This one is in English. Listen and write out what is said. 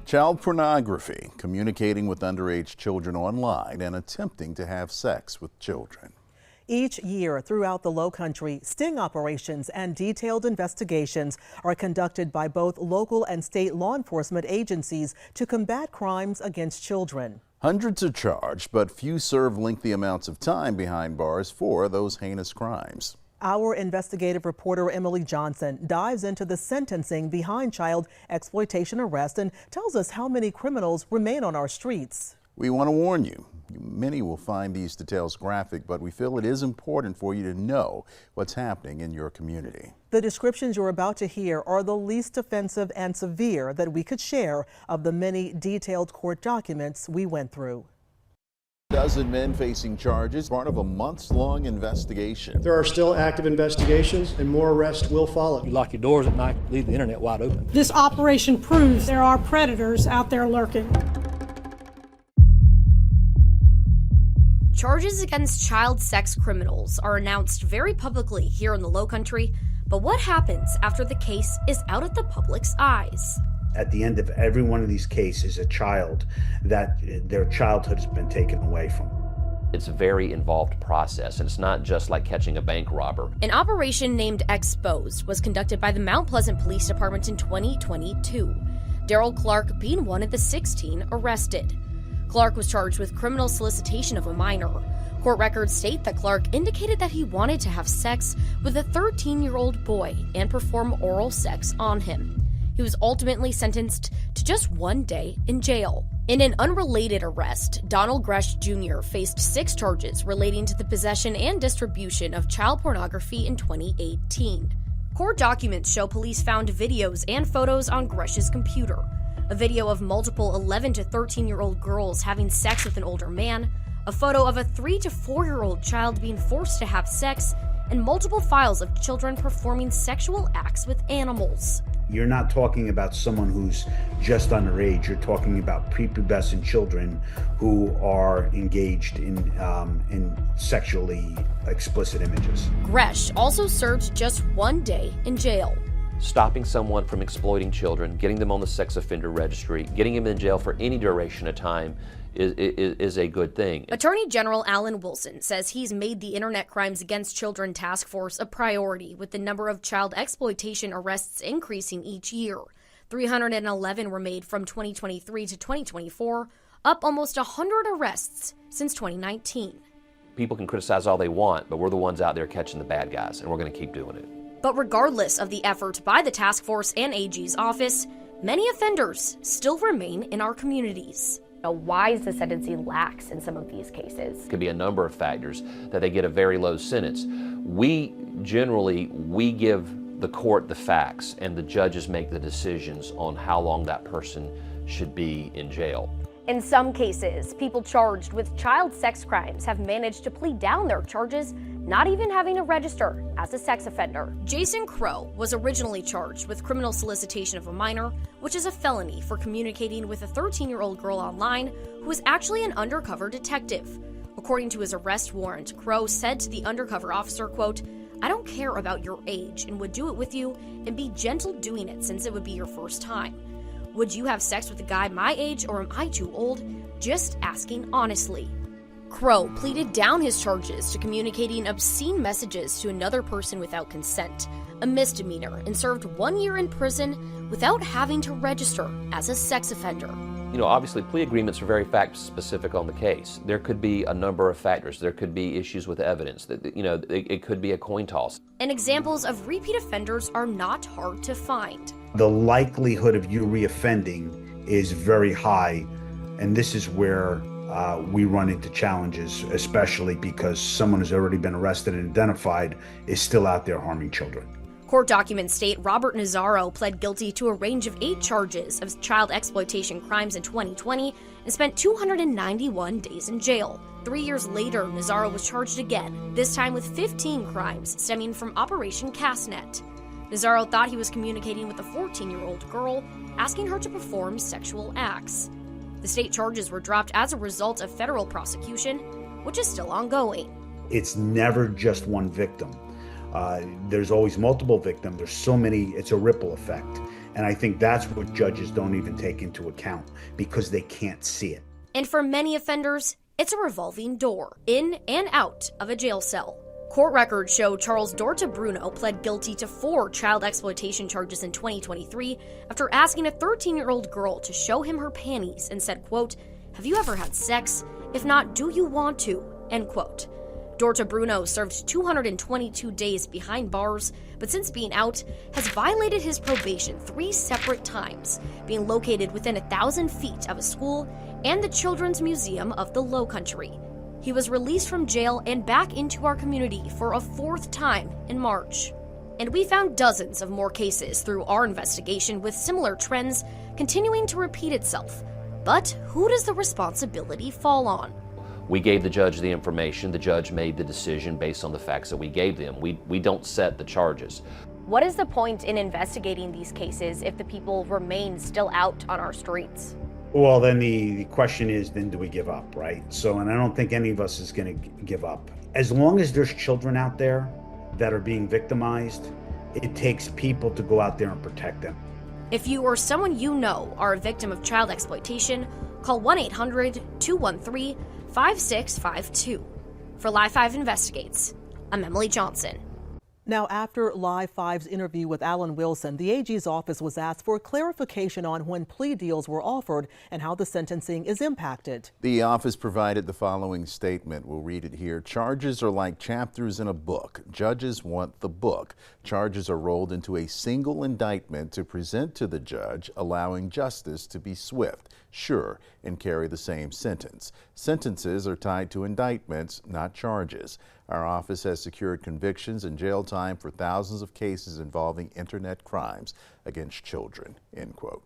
Child pornography, communicating with underage children online and attempting to have sex with children. Each year throughout the Lowcountry, sting operations and detailed investigations are conducted by both local and state law enforcement agencies to combat crimes against children. Hundreds are charged, but few serve lengthy amounts of time behind bars for those heinous crimes. Our investigative reporter Emily Johnson dives into the sentencing behind child exploitation arrest and tells us how many criminals remain on our streets. We want to warn you, many will find these details graphic, but we feel it is important for you to know what's happening in your community. The descriptions you're about to hear are the least offensive and severe that we could share of the many detailed court documents we went through. Dozen men facing charges, part of a months-long investigation. There are still active investigations and more arrests will follow. You lock your doors at night, leave the internet wide open. This operation proves there are predators out there lurking. Charges against child sex criminals are announced very publicly here in the Lowcountry, but what happens after the case is out of the public's eyes? At the end of every one of these cases, a child that their childhood has been taken away from. It's a very involved process, and it's not just like catching a bank robber. An operation named Exposed was conducted by the Mount Pleasant Police Department in 2022. Daryl Clark being one of the 16 arrested. Clark was charged with criminal solicitation of a minor. Court records state that Clark indicated that he wanted to have sex with a 13-year-old boy and perform oral sex on him. He was ultimately sentenced to just 1 day in jail. In an unrelated arrest, Donald Gresh Jr. faced 6 charges relating to the possession and distribution of child pornography in 2018. Court documents show police found videos and photos on Gresh's computer. A video of multiple 11 to 13-year-old girls having sex with an older man, a photo of a 3 to 4-year-old child being forced to have sex, and multiple files of children performing sexual acts with animals. You're not talking about someone who's just underage. You're talking about prepubescent children who are engaged in sexually explicit images. Gresh also served just 1 day in jail. Stopping someone from exploiting children, getting them on the sex offender registry, getting them in jail for any duration of time is a good thing. Attorney General Alan Wilson says he's made the Internet Crimes Against Children Task Force a priority, with the number of child exploitation arrests increasing each year. 311 were made from 2023 to 2024, up almost 100 arrests since 2019. People can criticize all they want, but we're the ones out there catching the bad guys, and we're going to keep doing it. But regardless of the effort by the task force and AG's office, many offenders still remain in our communities. Why is the sentencing lax in some of these cases? It could be a number of factors that they get a very low sentence. We give the court the facts, and the judges make the decisions on how long that person should be in jail. In some cases, people charged with child sex crimes have managed to plead down their charges, not even having to register as a sex offender. Jason Crow was originally charged with criminal solicitation of a minor, which is a felony for communicating with a 13-year-old girl online who was actually an undercover detective. According to his arrest warrant, Crow said to the undercover officer, quote, "I don't care about your age and would do it with you and be gentle doing it since it would be your first time. Would you have sex with a guy my age or am I too old? Just asking honestly." Crow pleaded down his charges to communicating obscene messages to another person without consent, a misdemeanor, and served 1 year in prison without having to register as a sex offender. Obviously plea agreements are very fact-specific on the case. There could be a number of factors. There could be issues with evidence. It could be a coin toss. And examples of repeat offenders are not hard to find. The likelihood of you reoffending is very high, and this is where we run into challenges, especially because someone who's already been arrested and identified is still out there harming children. Court documents state Robert Nazaro pled guilty to a range of 8 charges of child exploitation crimes in 2020 and spent 291 days in jail. 3 years later, Nazaro was charged again, this time with 15 crimes stemming from Operation Castnet. Nazaro thought he was communicating with a 14-year-old girl, asking her to perform sexual acts. The state charges were dropped as a result of federal prosecution, which is still ongoing. It's never just one victim. There's always multiple victims. There's so many, it's a ripple effect. And I think that's what judges don't even take into account because they can't see it. And for many offenders, it's a revolving door, in and out of a jail cell. Court records show Charles Dorta Bruno pled guilty to 4 child exploitation charges in 2023 after asking a 13-year-old girl to show him her panties and said, quote, "Have you ever had sex? If not, do you want to?" End quote. Dorta Bruno served 222 days behind bars, but since being out, has violated his probation 3 separate times, being located within 1,000 feet of a school and the Children's Museum of the Low Country. He was released from jail and back into our community for a 4th time in March. And we found dozens of more cases through our investigation with similar trends continuing to repeat itself. But who does the responsibility fall on? We gave the judge the information. The judge made the decision based on the facts that we gave them. We don't set the charges. What is the point in investigating these cases if the people remain still out on our streets? Well, then the question is, then do we give up, right? So, and I don't think any of us is going to give up. As long as there's children out there that are being victimized, it takes people to go out there and protect them. If you or someone you know are a victim of child exploitation, call 1-800-213-5652. For Live 5 Investigates, I'm Emily Johnson. Now, after Live 5's interview with Alan Wilson, the AG's office was asked for clarification on when plea deals were offered and how the sentencing is impacted. The office provided the following statement. We'll read it here. Charges are like chapters in a book. Judges want the book. Charges are rolled into a single indictment to present to the judge, allowing justice to be swift, sure, and carry the same sentence. Sentences are tied to indictments, not charges. Our office has secured convictions and jail time for thousands of cases involving internet crimes against children, end quote.